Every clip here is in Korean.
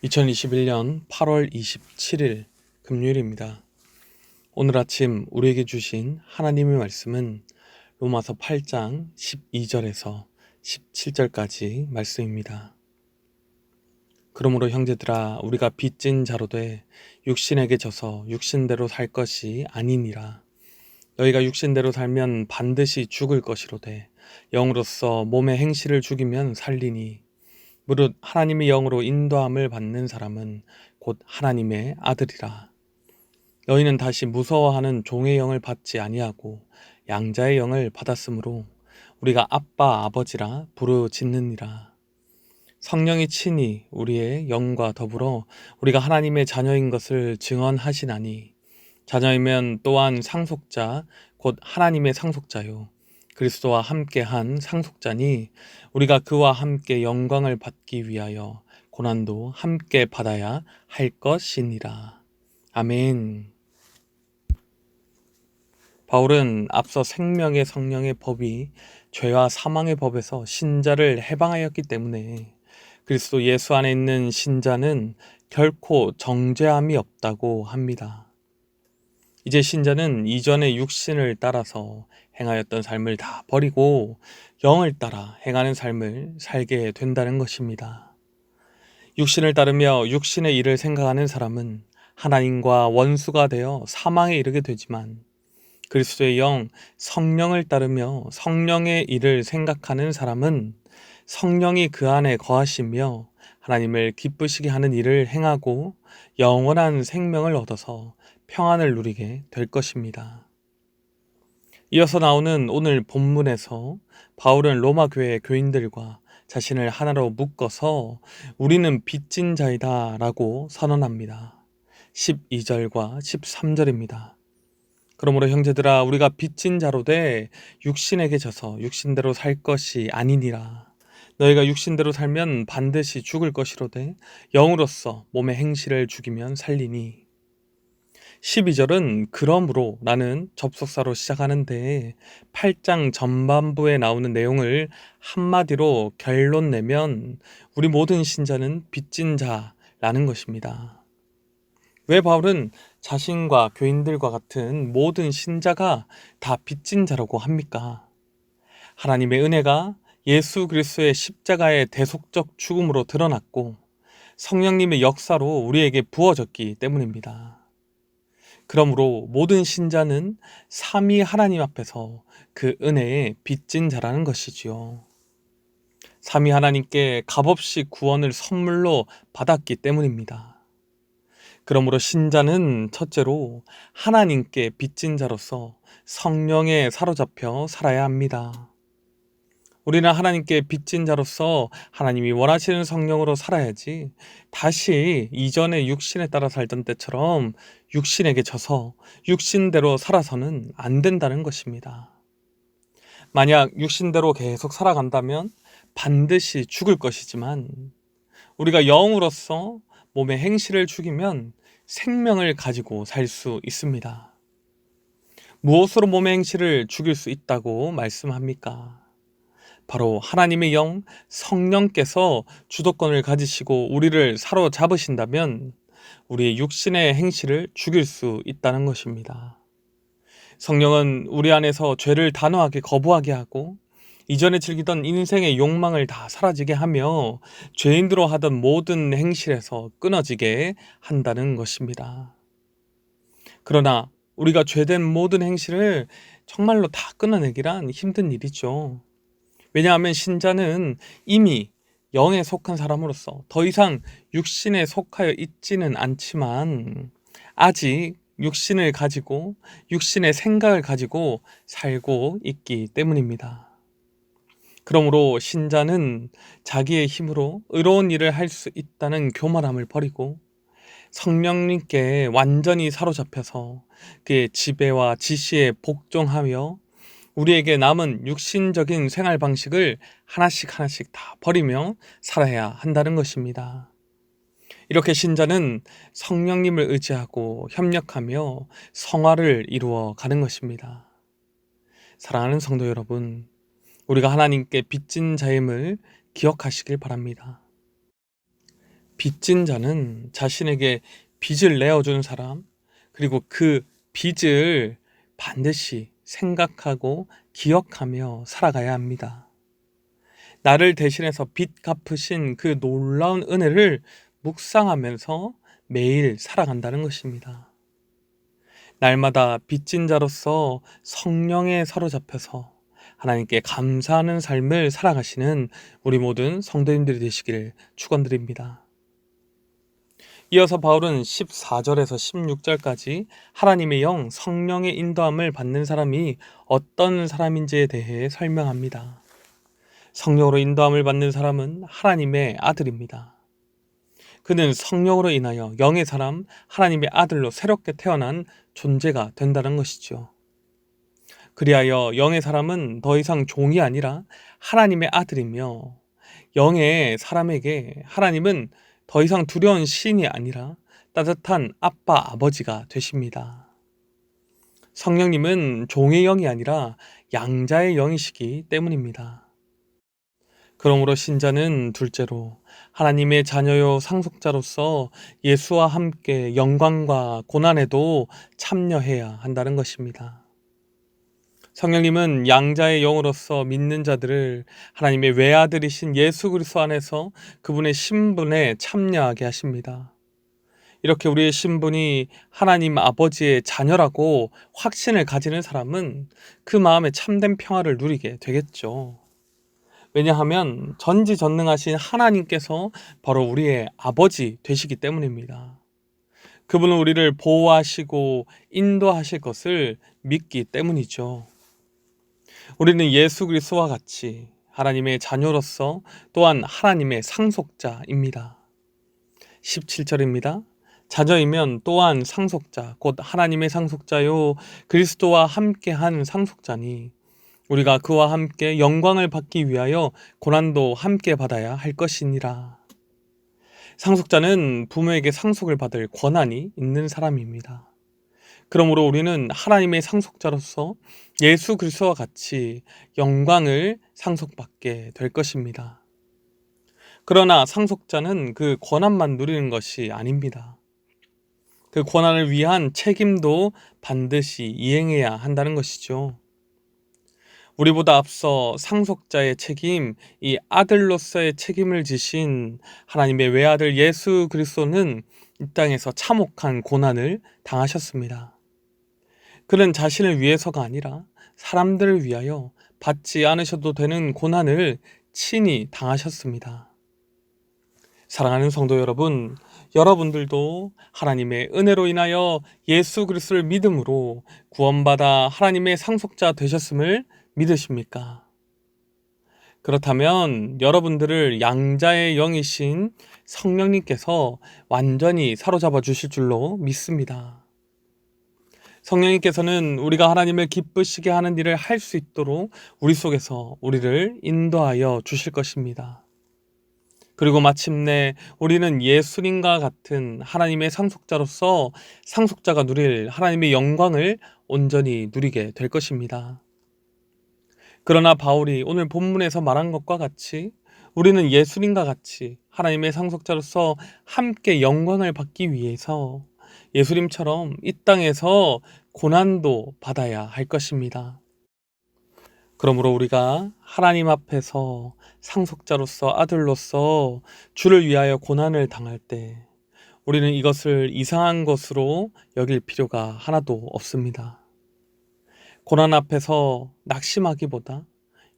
2021년 8월 27일 금요일입니다. 오늘 아침 우리에게 주신 하나님의 말씀은 로마서 8장 12절에서 17절까지 말씀입니다. 그러므로 형제들아 우리가 빚진 자로 돼 육신에게 져서 육신대로 살 것이 아니니라. 너희가 육신대로 살면 반드시 죽을 것이로되 영으로서 몸의 행실을 죽이면 살리니 무릇 하나님의 영으로 인도함을 받는 사람은 곧 하나님의 아들이라. 너희는 다시 무서워하는 종의 영을 받지 아니하고 양자의 영을 받았으므로 우리가 아빠 아버지라 부르짖느니라. 성령이 친히 우리의 영과 더불어 우리가 하나님의 자녀인 것을 증언하시나니 자녀이면 또한 상속자 곧 하나님의 상속자요 그리스도와 함께한 상속자니 우리가 그와 함께 영광을 받기 위하여 고난도 함께 받아야 할 것이니라. 아멘. 바울은 앞서 생명의 성령의 법이 죄와 사망의 법에서 신자를 해방하였기 때문에 그리스도 예수 안에 있는 신자는 결코 정죄함이 없다고 합니다. 이제 신자는 이전의 육신을 따라서 행하였던 삶을 다 버리고 영을 따라 행하는 삶을 살게 된다는 것입니다. 육신을 따르며 육신의 일을 생각하는 사람은 하나님과 원수가 되어 사망에 이르게 되지만 그리스도의 영, 성령을 따르며 성령의 일을 생각하는 사람은 성령이 그 안에 거하시며 하나님을 기쁘시게 하는 일을 행하고 영원한 생명을 얻어서 평안을 누리게 될 것입니다. 이어서 나오는 오늘 본문에서 바울은 로마 교회 교인들과 자신을 하나로 묶어서 우리는 빚진 자이다 라고 선언합니다. 12절과 13절입니다. 그러므로 형제들아 우리가 빚진 자로 돼 육신에게 져서 육신대로 살 것이 아니니라. 너희가 육신대로 살면 반드시 죽을 것이로되 영으로서 몸의 행실을 죽이면 살리니. 12절은 그러므로 라는 접속사로 시작하는데 8장 전반부에 나오는 내용을 한마디로 결론 내면 우리 모든 신자는 빚진 자라는 것입니다. 왜 바울은 자신과 교인들과 같은 모든 신자가 다 빚진 자라고 합니까? 하나님의 은혜가 예수 그리스도의 십자가의 대속적 죽음으로 드러났고 성령님의 역사로 우리에게 부어졌기 때문입니다. 그러므로 모든 신자는 삼위 하나님 앞에서 그 은혜에 빚진 자라는 것이지요. 삼위 하나님께 값없이 구원을 선물로 받았기 때문입니다. 그러므로 신자는 첫째로 하나님께 빚진 자로서 성령에 사로잡혀 살아야 합니다. 우리는 하나님께 빚진 자로서 하나님이 원하시는 성령으로 살아야지 다시 이전의 육신에 따라 살던 때처럼 육신에게 져서 육신대로 살아서는 안 된다는 것입니다. 만약 육신대로 계속 살아간다면 반드시 죽을 것이지만 우리가 영으로서 몸의 행실을 죽이면 생명을 가지고 살 수 있습니다. 무엇으로 몸의 행실을 죽일 수 있다고 말씀합니까? 바로 하나님의 영, 성령께서 주도권을 가지시고 우리를 사로잡으신다면 우리의 육신의 행실을 죽일 수 있다는 것입니다. 성령은 우리 안에서 죄를 단호하게 거부하게 하고 이전에 즐기던 인생의 욕망을 다 사라지게 하며 죄인으로 하던 모든 행실에서 끊어지게 한다는 것입니다. 그러나 우리가 죄된 모든 행실을 정말로 다 끊어내기란 힘든 일이죠. 왜냐하면 신자는 이미 영에 속한 사람으로서 더 이상 육신에 속하여 있지는 않지만 아직 육신을 가지고 육신의 생각을 가지고 살고 있기 때문입니다. 그러므로 신자는 자기의 힘으로 의로운 일을 할 수 있다는 교만함을 버리고 성령님께 완전히 사로잡혀서 그의 지배와 지시에 복종하며 우리에게 남은 육신적인 생활 방식을 하나씩 다 버리며 살아야 한다는 것입니다. 이렇게 신자는 성령님을 의지하고 협력하며 성화를 이루어 가는 것입니다. 사랑하는 성도 여러분, 우리가 하나님께 빚진 자임을 기억하시길 바랍니다. 빚진 자는 자신에게 빚을 내어준 사람, 그리고 그 빚을 반드시 생각하고 기억하며 살아가야 합니다. 나를 대신해서 빚 갚으신 그 놀라운 은혜를 묵상하면서 매일 살아간다는 것입니다. 날마다 빚진 자로서 성령에 사로잡혀서 하나님께 감사하는 삶을 살아가시는 우리 모든 성도님들이 되시기를 축원드립니다. 이어서 바울은 14절에서 16절까지 하나님의 영, 성령의 인도함을 받는 사람이 어떤 사람인지에 대해 설명합니다. 성령으로 인도함을 받는 사람은 하나님의 아들입니다. 그는 성령으로 인하여 영의 사람, 하나님의 아들로 새롭게 태어난 존재가 된다는 것이죠. 그리하여 영의 사람은 더 이상 종이 아니라 하나님의 아들이며, 영의 사람에게 하나님은 더 이상 두려운 신이 아니라 따뜻한 아빠, 아버지가 되십니다. 성령님은 종의 영이 아니라 양자의 영이시기 때문입니다. 그러므로 신자는 둘째로 하나님의 자녀요 상속자로서 예수와 함께 영광과 고난에도 참여해야 한다는 것입니다. 성령님은 양자의 영으로서 믿는 자들을 하나님의 외아들이신 예수 그리스도 안에서 그분의 신분에 참여하게 하십니다. 이렇게 우리의 신분이 하나님 아버지의 자녀라고 확신을 가지는 사람은 그 마음에 참된 평화를 누리게 되겠죠. 왜냐하면 전지전능하신 하나님께서 바로 우리의 아버지 되시기 때문입니다. 그분은 우리를 보호하시고 인도하실 것을 믿기 때문이죠. 우리는 예수 그리스도와 같이 하나님의 자녀로서 또한 하나님의 상속자입니다. 17절입니다. 자녀이면 또한 상속자, 곧 하나님의 상속자요 그리스도와 함께한 상속자니 우리가 그와 함께 영광을 받기 위하여 고난도 함께 받아야 할 것이니라. 상속자는 부모에게 상속을 받을 권한이 있는 사람입니다. 그러므로 우리는 하나님의 상속자로서 예수 그리스도와 같이 영광을 상속받게 될 것입니다. 그러나 상속자는 그 권한만 누리는 것이 아닙니다. 그 권한을 위한 책임도 반드시 이행해야 한다는 것이죠. 우리보다 앞서 상속자의 책임, 이 아들로서의 책임을 지신 하나님의 외아들 예수 그리스도는 이 땅에서 참혹한 고난을 당하셨습니다. 그는 자신을 위해서가 아니라 사람들을 위하여 받지 않으셔도 되는 고난을 친히 당하셨습니다. 사랑하는 성도 여러분, 여러분들도 하나님의 은혜로 인하여 예수 그리스도를 믿음으로 구원받아 하나님의 상속자 되셨음을 믿으십니까? 그렇다면 여러분들을 양자의 영이신 성령님께서 완전히 사로잡아 주실 줄로 믿습니다. 성령님께서는 우리가 하나님을 기쁘시게 하는 일을 할 수 있도록 우리 속에서 우리를 인도하여 주실 것입니다. 그리고 마침내 우리는 예수님과 같은 하나님의 상속자로서 상속자가 누릴 하나님의 영광을 온전히 누리게 될 것입니다. 그러나 바울이 오늘 본문에서 말한 것과 같이 우리는 예수님과 같이 하나님의 상속자로서 함께 영광을 받기 위해서 예수님처럼 이 땅에서 고난도 받아야 할 것입니다. 그러므로 우리가 하나님 앞에서 상속자로서 아들로서 주를 위하여 고난을 당할 때 우리는 이것을 이상한 것으로 여길 필요가 하나도 없습니다. 고난 앞에서 낙심하기보다,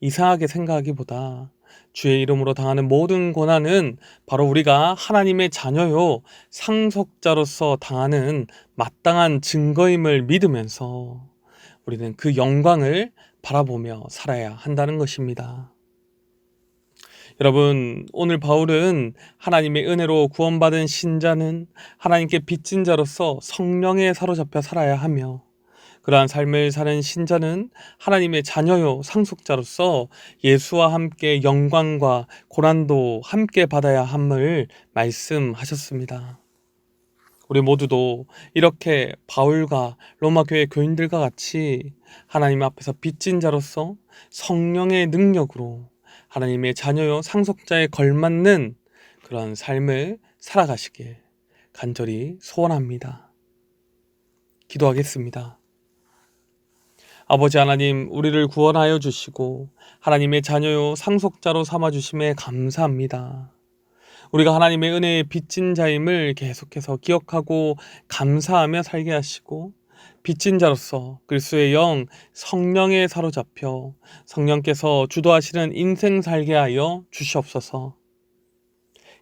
이상하게 생각하기보다 주의 이름으로 당하는 모든 고난은 바로 우리가 하나님의 자녀요 상속자로서 당하는 마땅한 증거임을 믿으면서 우리는 그 영광을 바라보며 살아야 한다는 것입니다. 여러분, 오늘 바울은 하나님의 은혜로 구원받은 신자는 하나님께 빚진 자로서 성령에 사로잡혀 살아야 하며, 그러한 삶을 사는 신자는 하나님의 자녀요 상속자로서 예수와 함께 영광과 고난도 함께 받아야 함을 말씀하셨습니다. 우리 모두도 이렇게 바울과 로마 교회 교인들과 같이 하나님 앞에서 빚진 자로서 성령의 능력으로 하나님의 자녀요 상속자에 걸맞는 그런 삶을 살아가시길 간절히 소원합니다. 기도하겠습니다. 아버지 하나님, 우리를 구원하여 주시고 하나님의 자녀요 상속자로 삼아주심에 감사합니다. 우리가 하나님의 은혜에 빚진 자임을 계속해서 기억하고 감사하며 살게 하시고, 빚진 자로서 그리스도의 영 성령에 사로잡혀 성령께서 주도하시는 인생 살게 하여 주시옵소서.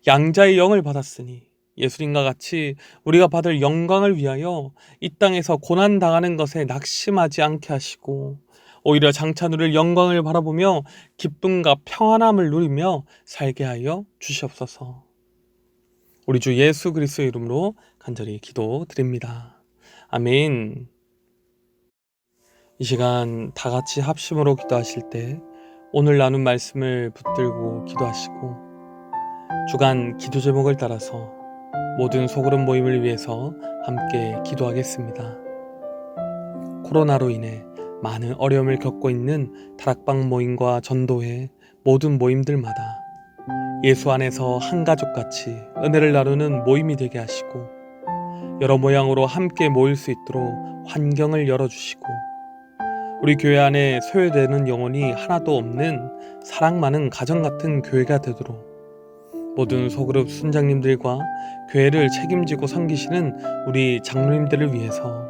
양자의 영을 받았으니 예수님과 같이 우리가 받을 영광을 위하여 이 땅에서 고난당하는 것에 낙심하지 않게 하시고, 오히려 장차 누릴 영광을 바라보며 기쁨과 평안함을 누리며 살게 하여 주시옵소서. 우리 주 예수 그리스도의 이름으로 간절히 기도드립니다. 아멘. 이 시간 다 같이 합심으로 기도하실 때 오늘 나눈 말씀을 붙들고 기도하시고, 주간 기도 제목을 따라서 모든 소그룹 모임을 위해서 함께 기도하겠습니다. 코로나로 인해 많은 어려움을 겪고 있는 다락방 모임과 전도회 모든 모임들마다 예수 안에서 한 가족같이 은혜를 나누는 모임이 되게 하시고, 여러 모양으로 함께 모일 수 있도록 환경을 열어주시고, 우리 교회 안에 소외되는 영혼이 하나도 없는 사랑 많은 가정 같은 교회가 되도록 모든 소그룹 순장님들과 교회를 책임지고 섬기시는 우리 장로님들을 위해서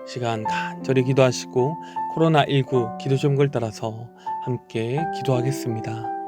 시간 간절히 기도하시고 코로나19 기도 제목을 따라서 함께 기도하겠습니다.